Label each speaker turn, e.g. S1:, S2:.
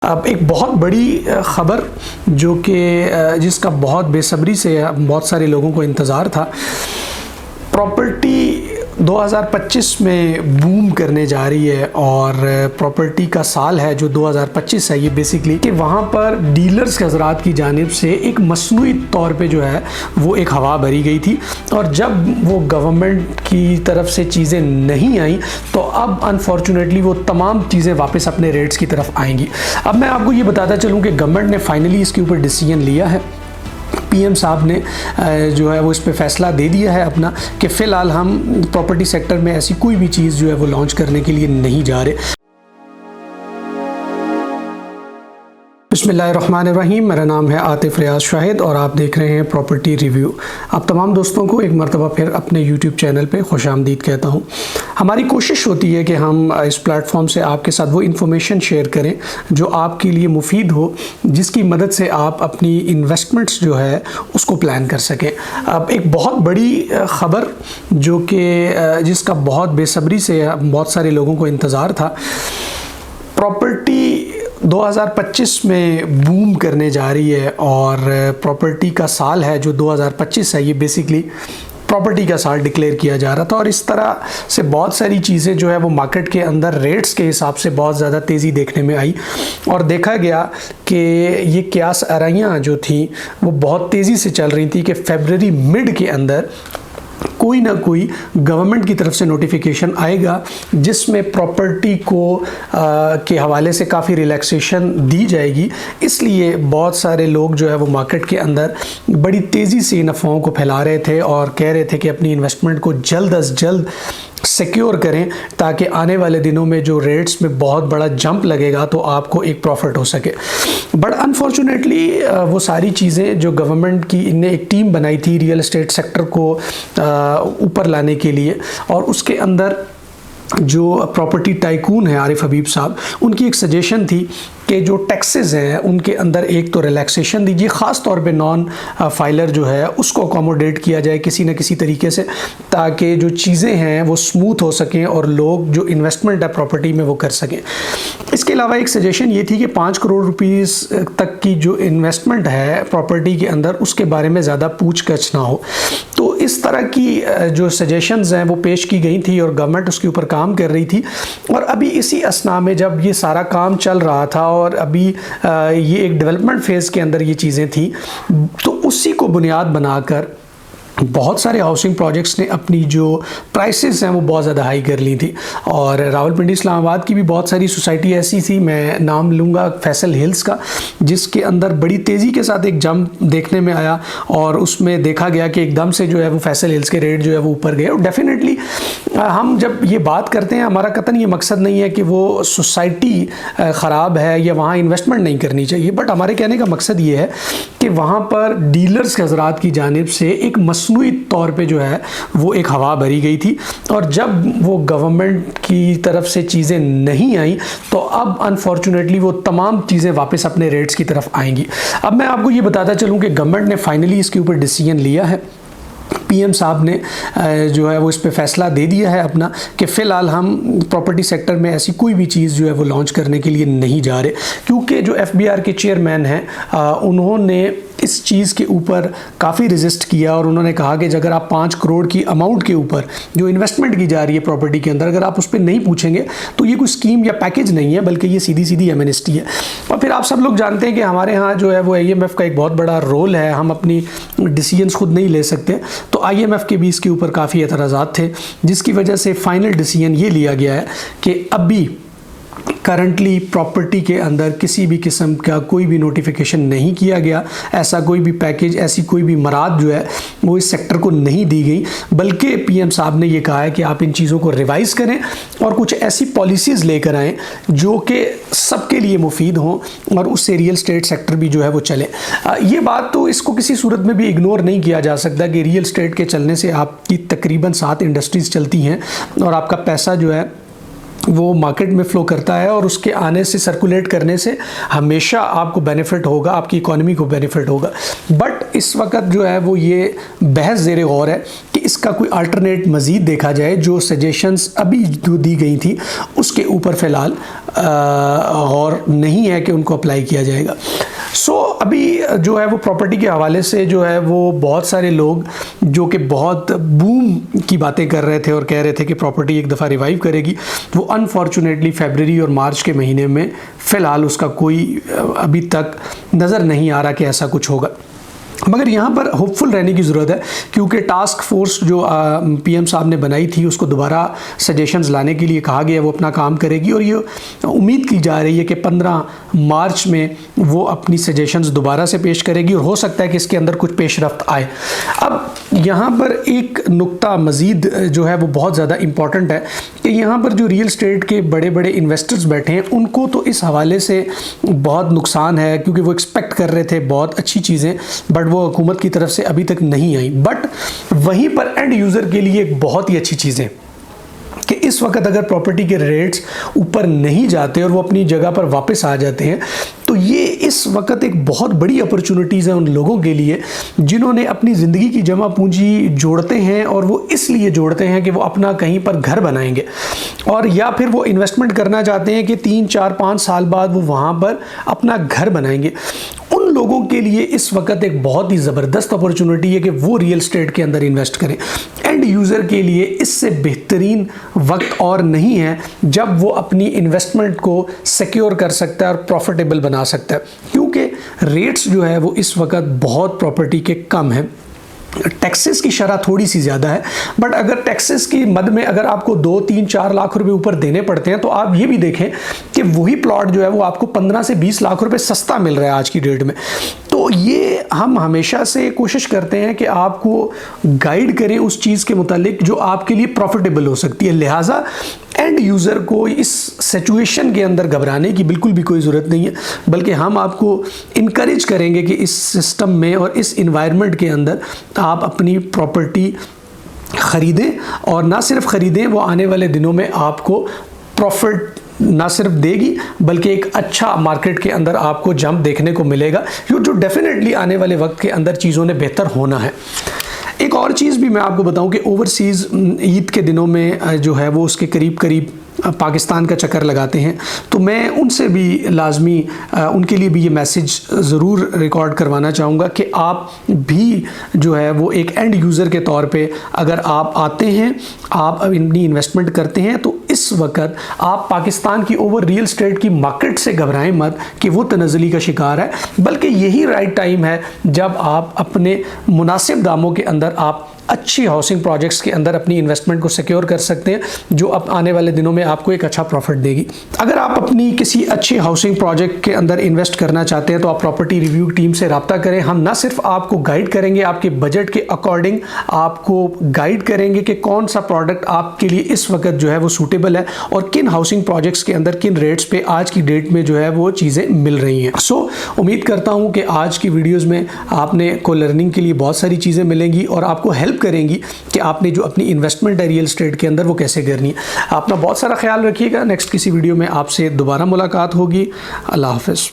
S1: अब एक बहुत बड़ी ख़बर जो कि जिसका बहुत बेसब्री से बहुत सारे लोगों को इंतज़ार था। प्रॉपर्टी 2025 में बूम करने जा रही है और प्रॉपर्टी का साल है जो 2025 है ये बेसिकली कि वहाँ पर डीलर्स के हज़रात की जानिब से एक मसनूई तौर पे जो है वो एक हवा भरी गई थी और जब वो गवर्नमेंट की तरफ से चीज़ें नहीं आई तो अब अनफॉर्चुनेटली वो तमाम चीज़ें वापस अपने रेट्स की तरफ आएंगी। अब मैं आपको ये बताता चलूँ कि गवर्नमेंट ने फाइनली इसके ऊपर डिसीजन लिया है। पीएम साहब ने जो है वो इस पे फैसला दे दिया है अपना कि फ़िलहाल हम प्रॉपर्टी सेक्टर में ऐसी कोई भी चीज़ जो है वो लॉन्च करने के लिए नहीं जा रहे। बिस्मिल्लाहिर्रहमानिर्रहीम। मेरा नाम है आतिफ रियाज शाहिद और आप देख रहे हैं प्रॉपर्टी रिव्यू। आप तमाम दोस्तों को एक मरतबा फिर अपने यूट्यूब चैनल पे खुशामदीद कहता हूँ। हमारी कोशिश होती है कि हम इस प्लेटफॉर्म से आपके साथ वो इन्फॉर्मेशन शेयर करें जो आपके लिए मुफीद हो, जिसकी मदद से आप अपनी इन्वेस्टमेंट्स जो है उसको प्लान कर सकें। अब एक बहुत बड़ी ख़बर जो कि जिसका बहुत बेसब्री से बहुत सारे लोगों को इंतज़ार था। प्रॉपर्टी 2025 में बूम करने जा रही है और प्रॉपर्टी का साल है जो 2025 है ये बेसिकली प्रॉपर्टी का साल डिक्लेयर किया जा रहा था और इस तरह से बहुत सारी चीज़ें जो है वो मार्केट के अंदर रेट्स के हिसाब से बहुत ज़्यादा तेज़ी देखने में आई और देखा गया कि ये क्यास आराइयाँ जो थी वो बहुत तेज़ी से चल रही थी कि फरवरी मिड के अंदर कोई ना कोई गवर्नमेंट की तरफ से नोटिफिकेशन आएगा जिसमें प्रॉपर्टी को के हवाले से काफ़ी रिलैक्सेशन दी जाएगी। इसलिए बहुत सारे लोग जो है वो मार्केट के अंदर बड़ी तेज़ी से इन अफवाहों को फैला रहे थे और कह रहे थे कि अपनी इन्वेस्टमेंट को जल्द अज जल्द सिक्योर करें ताकि आने वाले दिनों में जो रेट्स में बहुत बड़ा जंप लगेगा तो आपको एक प्रॉफिट हो सके। बट अनफॉर्चुनेटली वो सारी चीज़ें जो गवर्नमेंट की इनने एक टीम बनाई थी रियल एस्टेट सेक्टर को ऊपर लाने के लिए और उसके अंदर जो प्रॉपर्टी टाइकून है आरिफ हबीब साहब, उनकी एक सजेशन थी कि जो टैक्सेस हैं उनके अंदर एक तो रिलैक्सेशन दीजिए, ख़ास तौर पे नॉन फाइलर जो है उसको अकोमोडेट किया जाए किसी न किसी तरीके से ताकि जो चीज़ें हैं वो स्मूथ हो सकें और लोग जो इन्वेस्टमेंट है प्रॉपर्टी में वो कर सकें। इसके अलावा एक सजेशन ये थी कि 5 करोड़ रुपीस तक की जो इन्वेस्टमेंट है प्रॉपर्टी के अंदर उसके बारे में ज़्यादा पूछगछ ना हो। तो इस तरह की जो सजेशंस हैं वो पेश की गई थी और गवर्नमेंट उसके ऊपर काम कर रही थी और अभी इसी असना में जब ये सारा काम चल रहा था और अभी ये एक डेवलपमेंट फेज़ के अंदर ये चीज़ें थी तो उसी को बुनियाद बनाकर बहुत सारे हाउसिंग प्रोजेक्ट्स ने अपनी जो प्राइसेस हैं वो बहुत ज़्यादा हाई कर ली थी और रावलपिंडी इस्लामाबाद की भी बहुत सारी सोसाइटी ऐसी थी, मैं नाम लूँगा फैसल हिल्स का, जिसके अंदर बड़ी तेज़ी के साथ एक जंप देखने में आया और उसमें देखा गया कि एकदम से जो है वो फैसल हिल्स के रेट जो है वो ऊपर गए। और डेफिनेटली हम जब ये बात करते हैं हमारा कतन ये मकसद नहीं है कि वो सोसाइटी ख़राब है या वहाँ इन्वेस्टमेंट नहीं करनी चाहिए, बट हमारे कहने का मकसद ये है कि वहाँ पर डीलर्स के हज़रात की जानिब से एक मसनूई तौर पे जो है वो एक हवा भरी गई थी और जब वो गवर्नमेंट की तरफ से चीज़ें नहीं आई तो अब अनफॉर्चुनेटली वो तमाम चीज़ें वापस अपने रेट्स की तरफ आएंगी। अब मैं आपको ये बताता चलूँ कि गवर्नमेंट ने फाइनली इसके ऊपर डिसीजन लिया है। पीएम साहब ने जो है वो इस पे फैसला दे दिया है अपना कि फ़िलहाल हम प्रॉपर्टी सेक्टर में ऐसी कोई भी चीज़ जो है वो लॉन्च करने के लिए नहीं जा रहे, क्योंकि जो एफबीआर के चेयरमैन हैं उन्होंने इस चीज़ के ऊपर काफ़ी रेजिस्ट किया और उन्होंने कहा कि अगर आप 5 करोड़ की अमाउंट के ऊपर जो इन्वेस्टमेंट की जा रही है प्रॉपर्टी के अंदर अगर आप उस पर नहीं पूछेंगे तो ये कोई स्कीम या पैकेज नहीं है बल्कि ये सीधी सीधी एमनेस्टी है। और फिर आप सब लोग जानते हैं कि हमारे यहाँ जो है वो IMF का एक बहुत बड़ा रोल है, हम अपनी डिसीजंस खुद नहीं ले सकते, तो IMF के भी इसके ऊपर काफ़ी एतराज़ात थे जिसकी वजह से फाइनल डिसीजन ये लिया गया है कि अभी करंटली प्रॉपर्टी के अंदर किसी भी किस्म का कोई भी नोटिफिकेशन नहीं किया गया, ऐसा कोई भी पैकेज ऐसी कोई भी मराद जो है वो इस सेक्टर को नहीं दी गई, बल्कि पीएम साहब ने ये कहा है कि आप इन चीज़ों को रिवाइज़ करें और कुछ ऐसी पॉलिसीज़ लेकर आएँ जो कि सबके लिए मुफीद हों और उससे रियल स्टेट सेक्टर भी जो है वो चले। ये बात तो इसको किसी सूरत में भी इग्नोर नहीं किया जा सकता कि रियल स्टेट के चलने से आपकी तकरीबन 7 इंडस्ट्रीज़ चलती हैं और आपका पैसा जो है वो मार्केट में फ़्लो करता है और उसके आने से सर्कुलेट करने से हमेशा आपको बेनिफिट होगा, आपकी इकोनॉमी को बेनिफिट होगा। बट इस वक्त जो है वो ये बहस ज़ेरे गौर है कि इसका कोई अल्टरनेट मज़ीद देखा जाए जो सजेशंस अभी जो दी गई थी उसके ऊपर फ़िलहाल और नहीं है कि उनको अप्लाई किया जाएगा। सो अभी जो है वो प्रॉपर्टी के हवाले से जो है वो बहुत सारे लोग जो कि बहुत बूम की बातें कर रहे थे और कह रहे थे कि प्रॉपर्टी एक दफ़ा रिवाइव करेगी, वो अनफॉर्चुनेटली फरवरी और मार्च के महीने में फ़िलहाल उसका कोई अभी तक नज़र नहीं आ रहा कि ऐसा कुछ होगा। मगर यहाँ पर होपफुल रहने की ज़रूरत है, क्योंकि टास्क फोर्स जो पीएम साहब ने बनाई थी उसको दोबारा सजेशंस लाने के लिए कहा गया, वो अपना काम करेगी और ये उम्मीद की जा रही है कि 15 मार्च में वो अपनी सजेशंस दोबारा से पेश करेगी और हो सकता है कि इसके अंदर कुछ पेशरफ्त आए। अब यहाँ पर एक नुक्ता मज़ीद जो है वो बहुत ज़्यादा इम्पॉर्टेंट है कि यहाँ पर जो रियल स्टेट के बड़े बड़े इन्वेस्टर्स बैठे हैं उनको तो इस हवाले से बहुत नुकसान है, क्योंकि वो एक्सपेक्ट कर रहे थे बहुत अच्छी चीज़ें, बट वो हुकूमत की तरफ से अभी तक नहीं आई। बट वहीं पर एंड यूज़र के लिए एक बहुत ही अच्छी चीज़ है कि इस वक्त अगर प्रॉपर्टी के रेट्स ऊपर नहीं जाते और वो अपनी जगह पर वापस आ जाते हैं तो ये इस वक्त एक बहुत बड़ी अपॉर्चुनिटीज़ है उन लोगों के लिए जिन्होंने अपनी ज़िंदगी की जमा पूंजी जोड़ते हैं और वो इसलिए जोड़ते हैं कि वो अपना कहीं पर घर बनाएंगे और या फिर वो इन्वेस्टमेंट करना चाहते हैं कि 3, 4, 5 साल बाद वो वहाँ पर अपना घर बनाएंगे। उन लोगों के लिए इस वक्त एक बहुत ही ज़बरदस्त अपॉर्चुनिटी है कि वो रियल स्टेट के अंदर इन्वेस्ट करें। एंड यूज़र के लिए इससे बेहतरीन वक्त और नहीं है जब वो अपनी इन्वेस्टमेंट को सिक्योर कर सकता है और प्रॉफिटेबल बना सकता है, क्योंकि रेट्स जो है वो इस वक्त बहुत प्रॉपर्टी के कम हैं। टैक्सेस की शरह थोड़ी सी ज़्यादा है, बट अगर टैक्सेस की मद में अगर आपको 2, 3, 4 लाख रुपए ऊपर देने पड़ते हैं तो आप ये भी देखें कि वही प्लॉट जो है वो आपको 15 से 20 लाख रुपए सस्ता मिल रहा है आज की डेट में। तो ये हम हमेशा से कोशिश करते हैं कि आपको गाइड करें उस चीज़ के मुतालिक जो आपके लिए प्रॉफिटेबल हो सकती है। लिहाजा एंड यूज़र को इस सिचुएशन के अंदर घबराने की बिल्कुल भी कोई ज़रूरत नहीं है, बल्कि हम आपको इनकरेज करेंगे कि इस सिस्टम में और इस इन्वायरमेंट के अंदर आप अपनी प्रॉपर्टी ख़रीदें और ना सिर्फ ख़रीदें, वो आने वाले दिनों में आपको प्रॉफिट ना सिर्फ देगी बल्कि एक अच्छा मार्केट के अंदर आपको जंप देखने को मिलेगा, जो डेफिनेटली आने वाले वक्त के अंदर चीज़ों ने बेहतर होना है। एक और चीज़ भी मैं आपको बताऊं कि ओवरसीज़ ईद के दिनों में जो है वो उसके करीब करीब पाकिस्तान का चक्कर लगाते हैं, तो मैं उनसे भी लाजमी उनके लिए भी ये मैसेज ज़रूर रिकॉर्ड करवाना चाहूँगा कि आप भी जो है वो एक एंड यूज़र के तौर पे अगर आप आते हैं, आप अपनी इन्वेस्टमेंट करते हैं, तो इस वक्त आप पाकिस्तान की ओवर रियल स्टेट की मार्केट से घबराएं मत कि वो तनज़्ज़ुली का शिकार है, बल्कि यही राइट टाइम है जब आप अपने मुनासिब दामों के अंदर आप अच्छी हाउसिंग प्रोजेक्ट्स के अंदर अपनी इन्वेस्टमेंट को सिक्योर कर सकते हैं, जो अब आने वाले दिनों में आपको एक अच्छा प्रॉफिट देगी। अगर आप अपनी किसी अच्छे हाउसिंग प्रोजेक्ट के अंदर इन्वेस्ट करना चाहते हैं तो आप प्रॉपर्टी रिव्यू टीम से रब्ता करें। हम ना सिर्फ आपको गाइड करेंगे, आपके बजट के अकॉर्डिंग आपको गाइड करेंगे कि कौन सा प्रोडक्ट आपके लिए इस वक्त जो है वो सूटेबल है और किन हाउसिंग प्रोजेक्ट्स के अंदर किन रेट्स पे आज की डेट में जो है वो चीज़ें मिल रही हैं। सो उम्मीद करता हूँ कि आज की वीडियोज़ में आपने को लर्निंग के लिए बहुत सारी चीज़ें मिलेंगी और आपको हेल्प करेंगी कि आपने जो अपनी इन्वेस्टमेंट है रियल स्टेट के अंदर वो कैसे करनी है। अपना बहुत सारा ख्याल रखिएगा। नेक्स्ट किसी वीडियो में आपसे दोबारा मुलाकात होगी। अल्लाह हाफ़िज़।